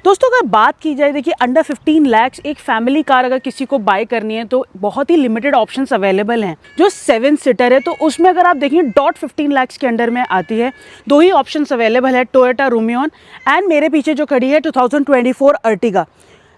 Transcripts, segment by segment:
दोस्तों अगर बात की जाए, देखिए अंडर 15 लाख एक फैमिली कार अगर किसी को बाय करनी है तो बहुत ही लिमिटेड ऑप्शंस अवेलेबल हैं। जो 7 सीटर है तो उसमें अगर आप देखिए डॉट 15 लाख के अंडर में आती है। दो ही ऑप्शंस अवेलेबल है, टोयोटा रूमियन एंड मेरे पीछे जो खड़ी है 2024 अर्टिगा।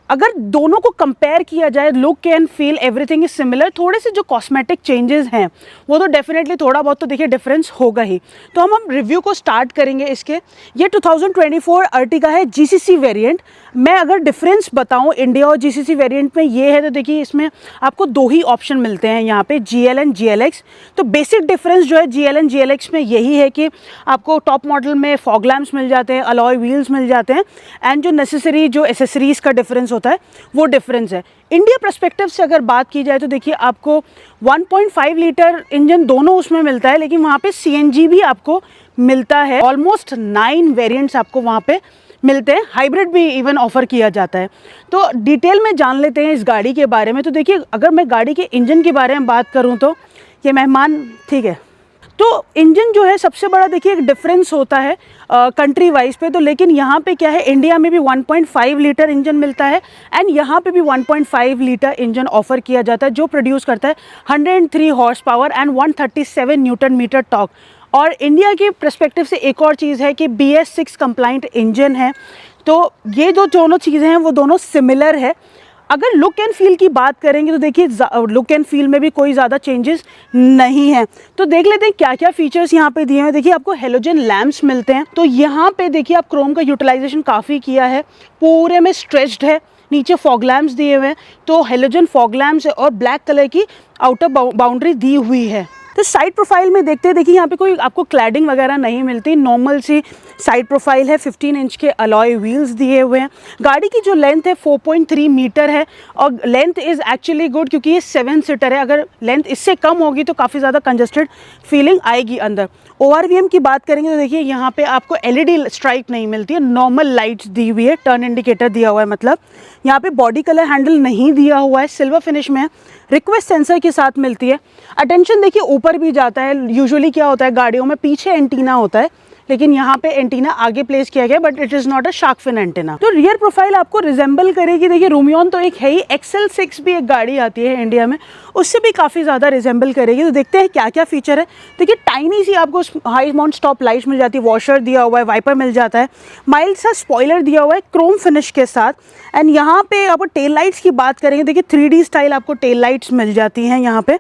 अगर दोनों को कंपेयर किया जाए, look and feel everything is similar. थोड़े से जो कॉस्मेटिक चेंजेस हैं वो तो डेफिनेटली थोड़ा बहुत तो देखिए डिफरेंस होगा ही। तो हम रिव्यू को स्टार्ट करेंगे इसके। ये 2024 अर्टिगा है जीसीसी वेरिएंट। मैं अगर डिफरेंस बताऊं इंडिया और जीसीसी वेरिएंट में ये है तो देखिए इसमें आपको दो ही ऑप्शन मिलते हैं यहाँ पे, जीएल एंड जीएलएक्स। तो बेसिक डिफरेंस जो है जीएल एंड जीएलएक्स में यही है कि आपको टॉप मॉडल में फॉग लैम्प्स मिल जाते हैं, अलॉय व्हील्स मिल जाते हैं एंड जो नेसेसरी जो एसेसरीज का डिफरेंस होता है वो डिफरेंस है। इंडिया पर्सपेक्टिव से अगर बात की जाए तो देखिए आपको 1.5 लीटर इंजन दोनों उसमें मिलता है, लेकिन वहाँ पे सीएनजी भी आपको मिलता है। ऑलमोस्ट 9 वेरिएंट्स आपको वहाँ पे मिलते हैं, हाइब्रिड भी इवन ऑफर किया जाता है। तो डिटेल में जान लेते हैं इस गाड़ी के बारे में। तो देखिए अगर मैं गाड़ी के इंजन के बारे में बात करूँ तो ये मेहमान ठीक है, तो इंजन जो है सबसे बड़ा देखिए एक डिफरेंस होता है कंट्री वाइज पे। तो लेकिन यहाँ पे क्या है, इंडिया में भी 1.5 लीटर इंजन मिलता है एंड यहाँ पे भी 1.5 लीटर इंजन ऑफर किया जाता है जो प्रोड्यूस करता है 103 horse power and 137 newton metre torque. और इंडिया के पर्सपेक्टिव से एक और चीज़ है कि BS6 कंप्लाइंट इंजन है। तो ये जो दोनों चीज़ें हैं वो दोनों सिमिलर है। अगर लुक एंड फील की बात करेंगे तो देखिए लुक एंड फील में भी कोई ज़्यादा चेंजेस नहीं है। तो देख लेते हैं क्या क्या फीचर्स यहाँ पे दिए हैं। देखिए आपको हेलोजन लैंप्स मिलते हैं, तो यहाँ पे देखिए आप क्रोम का यूटिलाइजेशन काफ़ी किया है, पूरे में स्ट्रेच्ड है। नीचे फॉग लैम्प्स दिए हुए हैं, तो हेलोजन फॉग लैम्प्स है और ब्लैक कलर की आउटर बाउंड्री दी हुई है। तो साइड प्रोफाइल में देखते हैं, देखिए यहाँ पे कोई आपको क्लैडिंग वगैरह नहीं मिलती, नॉर्मल सी साइड प्रोफाइल है। 15 इंच के अलॉय व्हील्स दिए हुए हैं। गाड़ी की जो लेंथ है 4.3 मीटर है और लेंथ इज़ एक्चुअली गुड क्योंकि ये 7 सीटर है। अगर लेंथ इससे कम होगी तो काफ़ी ज़्यादा कंजस्टेड फीलिंग आएगी अंदर। ORVM की बात करेंगे तो देखिए यहाँ पे आपको LED स्ट्राइक नहीं मिलती है, नॉर्मल लाइट्स दी हुई है, टर्न इंडिकेटर दिया हुआ है। मतलब यहाँ पे बॉडी कलर हैंडल नहीं दिया हुआ है, सिल्वर फिनिश में है, रिक्वेस्ट सेंसर के साथ मिलती है। अटेंशन देखिए ऊपर भी जाता है। यूजुअली क्या होता है गाड़ियों में पीछे एंटीना होता है, लेकिन यहाँ पे एंटीना आगे प्लेस किया गया, but it is not a shark fin antenna. तो रियर प्रोफाइल आपको रिजेंबल करेगी। देखिए रूमियन तो एक है ही, XL6 भी एक गाड़ी आती है इंडिया में, उससे भी काफ़ी ज़्यादा रिजेंबल करेगी। तो देखते हैं क्या क्या फीचर है। देखिए टाइनी सी आपको हाई माउंट स्टॉप लाइट्स मिल जाती है, वॉशर दिया हुआ है, वाइपर मिल जाता है, माइल्ड सा स्पॉइलर दिया हुआ है क्रोम फिनिश के साथ। एंड यहाँ पे आपको टेल लाइट्स की बात करेंगे, देखिए 3D स्टाइल आपको टेल लाइट्स मिल जाती हैं यहाँ पे,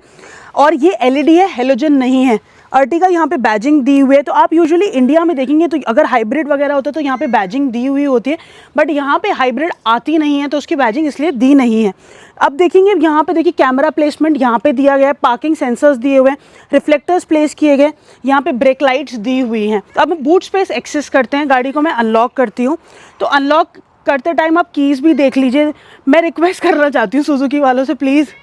और ये LED है, हेलोजन नहीं है। अर्टिगा यहाँ पे बैजिंग दी हुई है। तो आप यूजुअली इंडिया में देखेंगे तो अगर हाइब्रिड वगैरह होता है तो यहाँ पे बैजिंग दी हुई होती है, बट यहाँ पे हाइब्रिड आती नहीं है तो उसकी बैजिंग इसलिए दी नहीं है। अब देखेंगे यहाँ पे देखिए कैमरा प्लेसमेंट यहाँ पे दिया गया है, पार्किंग सेंसर्स दिए हुए हैं, रिफ्लेक्टर्स प्लेस किए गए, यहाँ पे ब्रेक लाइट्स दी हुई हैं। तो अब बूट स्पेस एक्सेस करते हैं, गाड़ी को मैं अनलॉक करती हूँ। तो अनलॉक करते टाइम आप कीज़ भी देख लीजिए। मैं रिक्वेस्ट करना चाहती हूँ सुजुकी वालों से, प्लीज़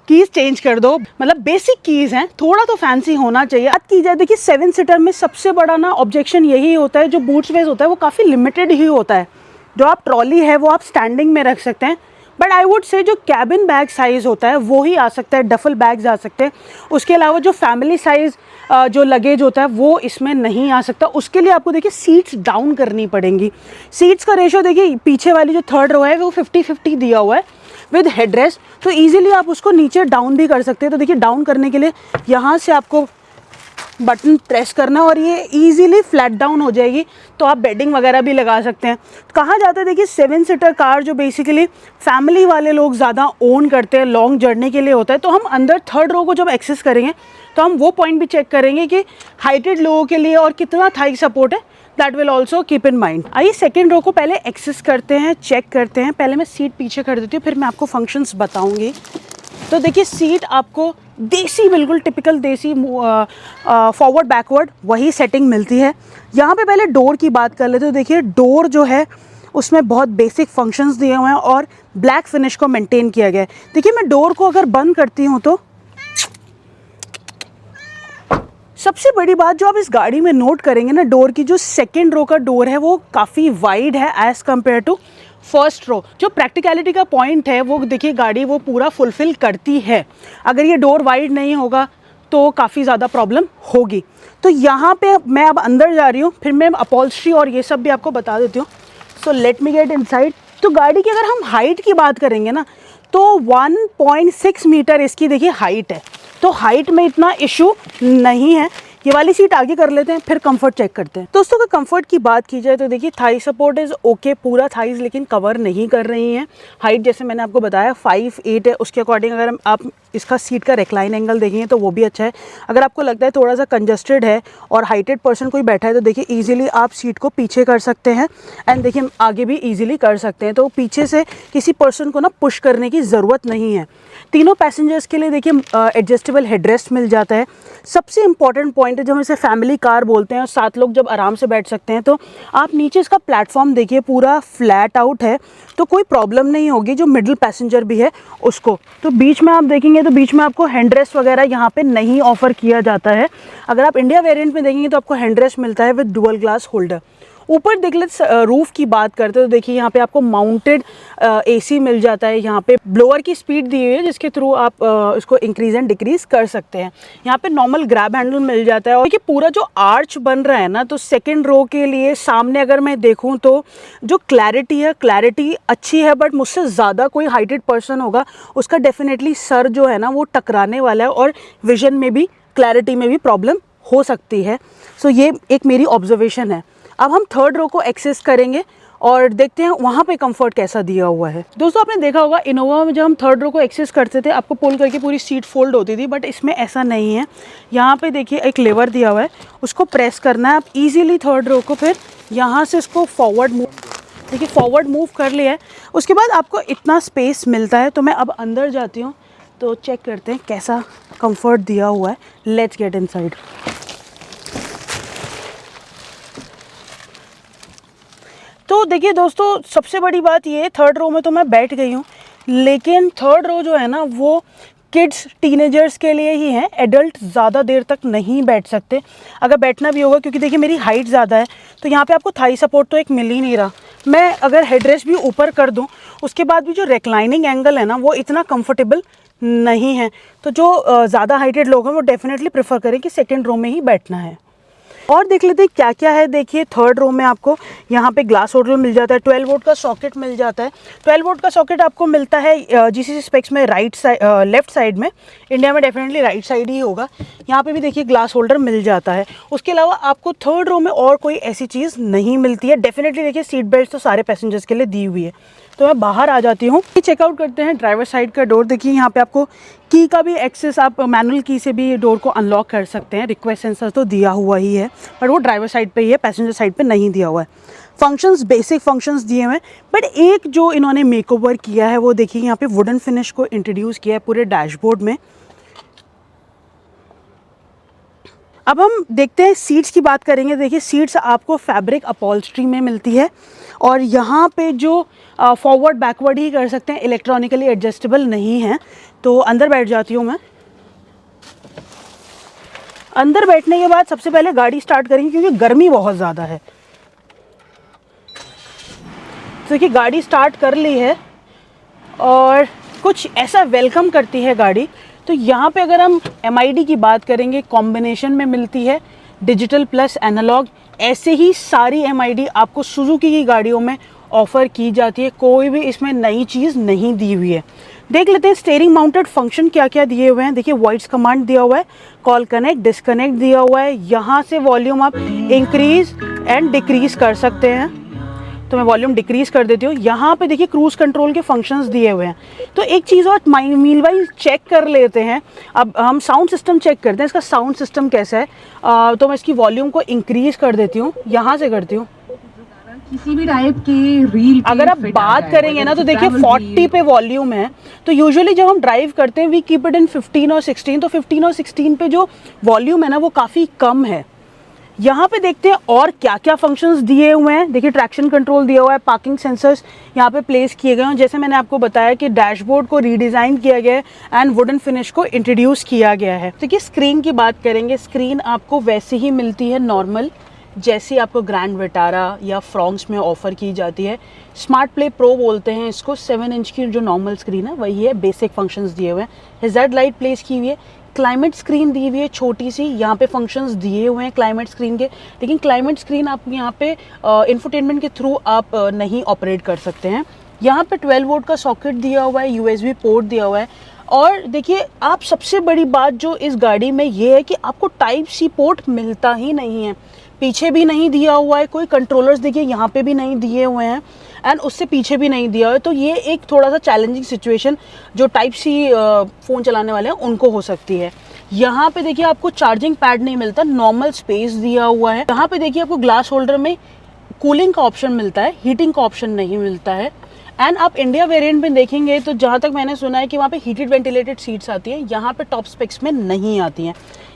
कीज़ चेंज कर दो। मतलब बेसिक कीज़ हैं, थोड़ा तो फैंसी होना चाहिए। बात की जाए देखिए 7 सीटर में सबसे बड़ा ना ऑब्जेक्शन यही होता है, जो बूट स्पेस होता है वो काफ़ी लिमिटेड ही होता है। जो आप ट्रॉली है वो आप स्टैंडिंग में रख सकते हैं, बट आई वुड से जो कैबिन बैग साइज़ होता है वो ही आ सकता है, डफल बैग्स आ सकते हैं। उसके अलावा जो फैमिली साइज़ जो लगेज होता है वो इसमें नहीं आ सकता। उसके लिए आपको देखिए सीट्स डाउन करनी पड़ेंगी। सीट्स का रेशो देखिए पीछे वाली जो थर्ड रो है वो 50-50 दिया हुआ है विद हेडरेस्ट, तो इजीली आप उसको नीचे डाउन भी कर सकते हैं। तो देखिए डाउन करने के लिए यहाँ से आपको बटन प्रेस करना और ये इजीली फ्लैट डाउन हो जाएगी, तो आप बेडिंग वगैरह भी लगा सकते हैं। कहा जाता है देखिए 7 सीटर कार जो बेसिकली फैमिली वाले लोग ज़्यादा ओन करते हैं, लॉन्ग जर्नी के लिए होता है। तो हम अंदर थर्ड रो को जब एक्सेस करेंगे तो हम वो पॉइंट भी चेक करेंगे कि हाइटेड लोगों के लिए और कितना थाई सपोर्ट है, that will also keep in mind. आइए सेकेंड रो को पहले एक्सेस करते हैं, चेक करते हैं। पहले मैं सीट पीछे कर देती हूँ, फिर मैं आपको फंक्शंस बताऊँगी। तो देखिए सीट आपको देसी, बिल्कुल टिपिकल देसी फॉरवर्ड बैकवर्ड वही सेटिंग मिलती है। यहाँ पे पहले डोर की बात कर लेते हैं। तो देखिए डोर जो है उसमें बहुत बेसिक फंक्शंस दिए हुए हैं और ब्लैक फिनिश को मेंटेन किया गया है। देखिए मैं डोर को अगर बंद करती हूँ तो सबसे बड़ी बात जो आप इस गाड़ी में नोट करेंगे ना, डोर की जो सेकेंड रो का डोर है वो काफ़ी वाइड है as compare to first row. जो प्रैक्टिकलिटी का पॉइंट है वो देखिए गाड़ी वो पूरा फुलफिल करती है। अगर ये डोर वाइड नहीं होगा तो काफ़ी ज़्यादा प्रॉब्लम होगी। तो यहाँ पे मैं अब अंदर जा रही हूँ, फिर मैं अपॉल्स्ट्री और ये सब भी आपको बता देती हूँ। So let me get inside. तो गाड़ी की अगर हम हाइट की बात करेंगे ना, तो 1.6 मीटर इसकी देखिए हाइट है, तो हाइट में इतना इशू नहीं है। ये वाली सीट आगे कर लेते हैं, फिर कंफर्ट चेक करते हैं। दोस्तों अगर कंफर्ट की बात की जाए तो देखिए थाई सपोर्ट इज़ ओके, पूरा थाइज लेकिन कवर नहीं कर रही हैं। हाइट जैसे मैंने आपको बताया 5'8" है, उसके अकॉर्डिंग अगर आप इसका सीट का रेक्लाइन एंगल देखेंगे तो वो भी अच्छा है। अगर आपको लगता है थोड़ा सा कंजस्टेड है और हाइटेड पर्सन कोई बैठा है तो देखिए ईजिली आप सीट को पीछे कर सकते हैं एंड देखिए आगे भी ईजिली कर सकते हैं, तो पीछे से किसी पर्सन को ना पुश करने की ज़रूरत नहीं है। तीनों पैसेंजर्स के लिए देखिए एडजस्टेबल हेडरेस्ट मिल जाता है। सबसे इंपॉर्टेंट पॉइंट है, जब हम इसे फैमिली कार बोलते हैं और 7 लोग जब आराम से बैठ सकते हैं, तो आप नीचे इसका प्लेटफॉर्म देखिए पूरा फ्लैट आउट है, तो कोई प्रॉब्लम नहीं होगी जो मिडिल पैसेंजर भी है उसको। तो बीच में आप देखेंगे तो बीच में आपको हैंडरेस्ट वगैरह यहाँ पे नहीं ऑफर किया जाता है। अगर आप इंडिया वेरिएंट में देखेंगे तो आपको हैंडरेस्ट मिलता है विद डुअल ग्लास होल्डर। ऊपर देख ले रूफ़ की बात करते हैं तो देखिए यहाँ पे आपको माउंटेड एसी मिल जाता है। यहाँ पे ब्लोअर की स्पीड दी हुई है जिसके थ्रू आप इसको इंक्रीज़ एंड डिक्रीज़ कर सकते हैं। यहाँ पे नॉर्मल ग्रैब हैंडल मिल जाता है। और देखिए पूरा जो आर्च बन रहा है ना, तो सेकंड रो के लिए सामने अगर मैं देखूँ तो जो क्लैरिटी है, क्लैरिटी अच्छी है, बट मुझसे ज़्यादा कोई हाइटेड पर्सन होगा उसका डेफिनेटली सर जो है ना वो टकराने वाला है और विजन में भी, क्लैरिटी में भी प्रॉब्लम हो सकती है। सो ये एक मेरी ऑब्जर्वेशन है। अब हम थर्ड रो को एक्सेस करेंगे और देखते हैं वहाँ पे कंफर्ट कैसा दिया हुआ है। दोस्तों आपने देखा होगा इनोवा में जब हम थर्ड रो को एक्सेस करते थे आपको पुल करके पूरी सीट फोल्ड होती थी, बट इसमें ऐसा नहीं है। यहाँ पे देखिए एक लेवर दिया हुआ है, उसको प्रेस करना है, आप इजीली थर्ड रो को फिर यहाँ से इसको फॉरवर्ड मूव, देखिए फॉरवर्ड मूव कर लिया है। उसके बाद आपको इतना स्पेस मिलता है। तो मैं अब अंदर जाती हूँ तो चेक करते हैं कैसा कंफर्ट दिया हुआ है। Let's get inside. तो देखिए दोस्तों सबसे बड़ी बात ये, थर्ड रो में तो मैं बैठ गई हूँ, लेकिन थर्ड रो जो है ना वो किड्स, टीनेजर्स के लिए ही है। एडल्ट ज़्यादा देर तक नहीं बैठ सकते। अगर बैठना भी होगा, क्योंकि देखिए मेरी हाइट ज़्यादा है, तो यहाँ पे आपको थाई सपोर्ट तो एक मिल ही नहीं रहा। मैं अगर हेडरेस्ट भी ऊपर कर दूँ उसके बाद भी जो रिक्लाइनिंग एंगल है ना वो इतना कंफर्टेबल नहीं है। तो जो ज़्यादा हाइटेड लोग हैं वो डेफिनेटली प्रेफर करें कि सेकेंड रो में ही बैठना है। और देख लेते हैं क्या क्या है। देखिए थर्ड रो में आपको यहाँ पे ग्लास होल्डर मिल जाता है, 12 वोल्ट का सॉकेट मिल जाता है। 12 वोल्ट का सॉकेट आपको मिलता है जीसीसी स्पेक्स में राइट साइड, लेफ्ट साइड में। इंडिया में डेफिनेटली राइट साइड ही होगा। यहाँ पे भी देखिए ग्लास होल्डर मिल जाता है। उसके अलावा आपको थर्ड रो में और कोई ऐसी चीज़ नहीं मिलती है। डेफिनेटली देखिए सीट बेल्ट तो सारे पैसेंजर्स के लिए दी हुई है। तो मैं बाहर आ जाती हूँ। चेकआउट करते हैं ड्राइवर साइड का डोर। देखिए यहाँ पे आपको की का भी एक्सेस, आप मैनुअल की से भी डोर को अनलॉक कर सकते हैं। रिक्वेस्ट सेंसर तो दिया हुआ ही है, बट वो ड्राइवर साइड पे ही है, पैसेंजर साइड पे नहीं दिया हुआ है। फंक्शंस, बेसिक फंक्शंस दिए हुए हैं, बट एक जो इन्होंने मेकओवर किया है वो देखिए यहाँ पे वुडन फिनिश को इंट्रोड्यूस किया है पूरे डैशबोर्ड में। अब हम देखते हैं सीट्स की बात करेंगे। देखिए सीट्स आपको फैब्रिक अपॉल्स्ट्री में मिलती है और यहाँ पे जो फॉरवर्ड बैकवर्ड ही कर सकते हैं, इलेक्ट्रॉनिकली एडजस्टेबल नहीं है। तो अंदर बैठ जाती हूँ मैं। अंदर बैठने के बाद सबसे पहले गाड़ी स्टार्ट करेंगे क्योंकि गर्मी बहुत ज़्यादा है। तो देखिए गाड़ी स्टार्ट कर ली है और कुछ ऐसा वेलकम करती है गाड़ी। तो यहाँ पे अगर हम MID की बात करेंगे, कॉम्बिनेशन में मिलती है डिजिटल प्लस एनालॉग। ऐसे ही सारी MID आपको सुजुकी की गाड़ियों में ऑफ़र की जाती है, कोई भी इसमें नई चीज़ नहीं दी हुई है। देख लेते हैं स्टीयरिंग माउंटेड फंक्शन क्या क्या दिए हुए हैं। देखिए वॉइस कमांड दिया हुआ है, कॉल कनेक्ट, डिस्कनेक्ट दिया हुआ है। यहाँ से वॉल्यूम आप इंक्रीज़ एंड डिक्रीज़ कर सकते हैं। तो मैं वॉल्यूम डिक्रीज़ कर देती हूँ। यहाँ पे देखिए क्रूज़ कंट्रोल के फंक्शंस दिए हुए हैं। तो एक चीज़ और मीनवाइल चेक कर लेते हैं। अब हम साउंड सिस्टम चेक करते हैं, इसका साउंड सिस्टम कैसा है। तो मैं इसकी वॉल्यूम को इंक्रीज़ कर देती हूँ, यहाँ से करती हूँ। किसी भी टाइप की रील अगर आप बात करेंगे ना तो देखिए 40 पे वॉल्यूम है। तो यूजुअली जब हम ड्राइव करते हैं वी कीप इट इन 15 और 16। तो 15 और 16 पे जो वॉल्यूम है ना वो काफ़ी कम है। यहाँ पे देखते हैं और क्या क्या फंक्शंस दिए हुए हैं। देखिए ट्रैक्शन कंट्रोल दिया हुआ है, पार्किंग सेंसर्स यहाँ पे प्लेस किए गए हैं। जैसे मैंने आपको बताया कि डैशबोर्ड को रीडिज़ाइन किया गया है एंड वुडन फिनिश को इंट्रोड्यूस किया गया है। देखिए स्क्रीन की बात करेंगे, स्क्रीन आपको वैसी ही मिलती है नॉर्मल जैसी आपको ग्रैंड विटारा या फ्रॉन्क्स में ऑफ़र की जाती है। स्मार्ट प्ले प्रो बोलते हैं इसको। 7 इंच की जो नॉर्मल स्क्रीन है वही है। बेसिक फंक्शंस दिए हुए हैं। हेज़ार्ड लाइट प्लेस की हुई है। क्लाइमेट स्क्रीन दी हुई है छोटी सी, यहाँ पे फंक्शंस दिए हुए हैं क्लाइमेट स्क्रीन के, लेकिन क्लाइमेट स्क्रीन आप यहाँ पे इंफोटेनमेंट के थ्रू आप नहीं ऑपरेट कर सकते हैं। यहाँ पे 12 वोल्ट का सॉकेट दिया हुआ है, USB पोर्ट दिया हुआ है। और देखिए आप, सबसे बड़ी बात जो इस गाड़ी में ये है कि आपको टाइप सी पोर्ट मिलता ही नहीं है, पीछे भी नहीं दिया हुआ है कोई। कंट्रोलर्स देखिए यहाँ पे भी नहीं दिए हुए हैं एंड उससे पीछे भी नहीं दिया हुआ है। तो ये एक थोड़ा सा चैलेंजिंग सिचुएशन जो टाइप सी फ़ोन चलाने वाले हैं उनको हो सकती है। यहाँ पे देखिए आपको चार्जिंग पैड नहीं मिलता, नॉर्मल स्पेस दिया हुआ है। यहाँ पे देखिए आपको ग्लास होल्डर में कूलिंग का ऑप्शन मिलता है, हीटिंग का ऑप्शन नहीं मिलता है। एंड आप इंडिया वेरिएंट में देखेंगे तो जहाँ तक मैंने सुना है कि वहाँ पे हीटेड वेंटिलेटेड सीट्स आती हैं, यहाँ पे टॉप स्पेक्स में नहीं आती हैं।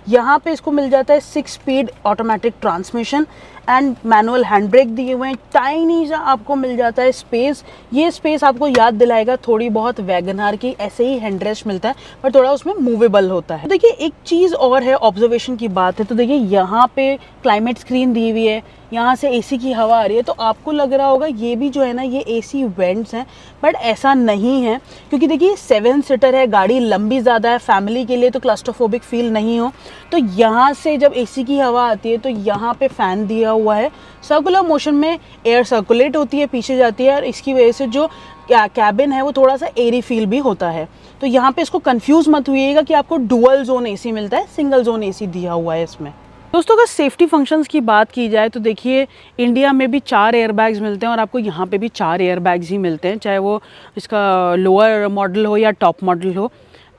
यहाँ पे इसको मिल जाता है 6 speed automatic transmission and manual hand brake दिए हुए हैं। टाइनी सा आपको मिल जाता है स्पेस, ये स्पेस आपको याद दिलाएगा थोड़ी बहुत वैगनआर की, ऐसे ही हैंड रेस्ट मिलता है पर थोड़ा उसमें मूवेबल होता है। देखिए एक चीज़ और है, ऑब्जर्वेशन की बात है तो देखिए यहाँ पे क्लाइमेट स्क्रीन दी हुई है, यहाँ से AC की हवा आ रही है, तो आपको लग रहा होगा ये भी जो है ना ये AC वेंट्स हैं, बट ऐसा नहीं है क्योंकि देखिए 7 सीटर है, गाड़ी लंबी ज़्यादा है, फैमिली के लिए तो क्लस्ट्रोफोबिक फील नहीं हो। तो यहाँ से जब AC की हवा आती है तो यहाँ पे फ़ैन दिया हुआ है, सर्कुलर मोशन में एयर सर्कुलेट होती है, पीछे जाती है और इसकी वजह से जो कैबिन है वो थोड़ा सा एरी फील भी होता है। तो यहाँ पे इसको कंफ्यूज मत हुइएगा कि आपको डुअल जोन AC मिलता है, सिंगल जोन AC दिया हुआ है इसमें। दोस्तों अगर सेफ्टी फंक्शंस की बात की जाए तो देखिए इंडिया में भी 4 एयरबैग्स मिलते हैं और आपको यहाँ पे भी 4 एयरबैग्स ही मिलते हैं, चाहे वो इसका लोअर मॉडल हो या टॉप मॉडल हो।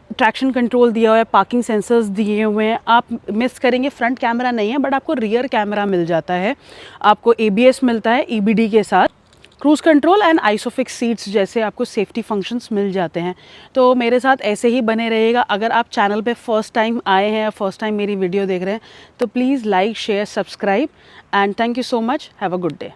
ट्रैक्शन कंट्रोल दिया हुआ है, पार्किंग सेंसर्स दिए हुए हैं। आप मिस करेंगे फ्रंट कैमरा नहीं है बट आपको रियर कैमरा मिल जाता है, आपको ABS मिलता है EBD के साथ, cruise control and isofix seats जैसे आपको सेफ्टी फंक्शंस मिल जाते हैं। तो मेरे साथ ऐसे ही बने रहिएगा। अगर आप चैनल पे फर्स्ट टाइम आए हैं या फर्स्ट टाइम मेरी वीडियो देख रहे हैं तो please like share subscribe and thank you so much. Have a good day.